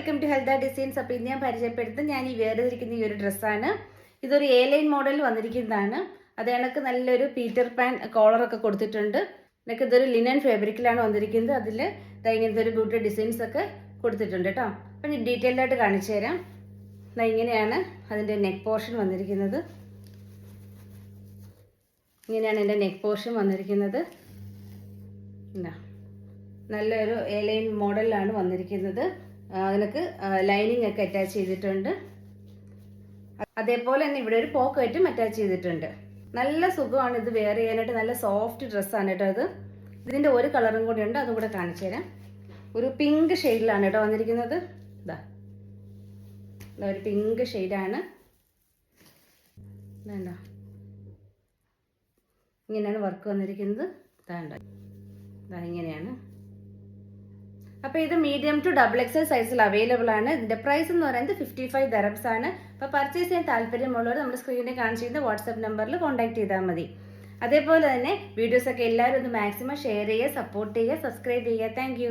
Welcome to ഹെൽദ designs. അപ്പോൾ ഇന്ന് ഞാൻ പരിചയപ്പെടുത്തും ഞാൻ ഈ വേർതിരിക്കുന്ന ഈ ഒരു ഡ്രസ്സാണ്. ഇതൊരു എ ലൈൻ മോഡലിൽ വന്നിരിക്കുന്നതാണ്. അത് കണക്ക് നല്ലൊരു പീറ്റർ പാൻ കോളറൊക്കെ കൊടുത്തിട്ടുണ്ട്. എന്നൊക്കെ ഇതൊരു ലിനൻ ഫാബ്രിക്കിലാണ് വന്നിരിക്കുന്നത്. അതിൽ ഇങ്ങനത്തെ ഒരു ബ്യൂട്ടി ഡിസൈൻസ് ഒക്കെ കൊടുത്തിട്ടുണ്ട് കേട്ടോ. അപ്പം ഞാൻ ഡീറ്റെയിൽഡ് ആയിട്ട് കാണിച്ചു തരാം. ഇങ്ങനെയാണ് അതിൻ്റെ നെക്ക് പോർഷൻ വന്നിരിക്കുന്നത്. ഇങ്ങനെയാണ് എൻ്റെ നെക്ക് പോർഷൻ വന്നിരിക്കുന്നത്. നല്ലൊരു എ ലൈൻ മോഡലിലാണ് വന്നിരിക്കുന്നത്. അതിനൊക്കെ ലൈനിങ് ഒക്കെ അറ്റാച്ച് ചെയ്തിട്ടുണ്ട്. അതേപോലെ തന്നെ ഇവിടെ ഒരു പോക്കറ്റും അറ്റാച്ച് ചെയ്തിട്ടുണ്ട്. നല്ല സുഖമാണ് ഇത് വെയർ ചെയ്യാനായിട്ട്. നല്ല സോഫ്റ്റ് ഡ്രസ്സാണ് കേട്ടോ ഇത്. ഇതിൻ്റെ ഒരു കളറും കൂടി ഉണ്ട്, അതും കൂടെ കാണിച്ചു തരാം. ഒരു പിങ്ക് ഷെയ്ഡിലാണ് കേട്ടോ വന്നിരിക്കുന്നത്. ഇതാ ഒരു പിങ്ക് ഷെയ്ഡാണ്. വേണ്ട ഇങ്ങനെയാണ് വർക്ക് വന്നിരിക്കുന്നത്. ഇതാ ഇങ്ങനെയാണ്. അപ്പോൾ ഇത് മീഡിയം ടു ഡബിൾ എക്സൽ സൈസിൽ അവൈലബിൾ ആണ്. ഇതിൻ്റെ പ്രൈസ് എന്ന് പറയുന്നത് 55 dirhams ആണ്. അപ്പോൾ പർച്ചേസ് ചെയ്യാൻ താല്പര്യമുള്ളവർ നമ്മുടെ സ്ക്രീനിൽ കാണിച്ചിരുന്ന വാട്സാപ്പ് നമ്പറിൽ കോൺടാക്ട് ചെയ്താൽ മതി. അതേപോലെ തന്നെ വീഡിയോസൊക്കെ എല്ലാവരും ഒന്ന് മാക്സിമം ഷെയർ ചെയ്യുക, സപ്പോർട്ട് ചെയ്യുക, സബ്സ്ക്രൈബ് ചെയ്യുക. താങ്ക്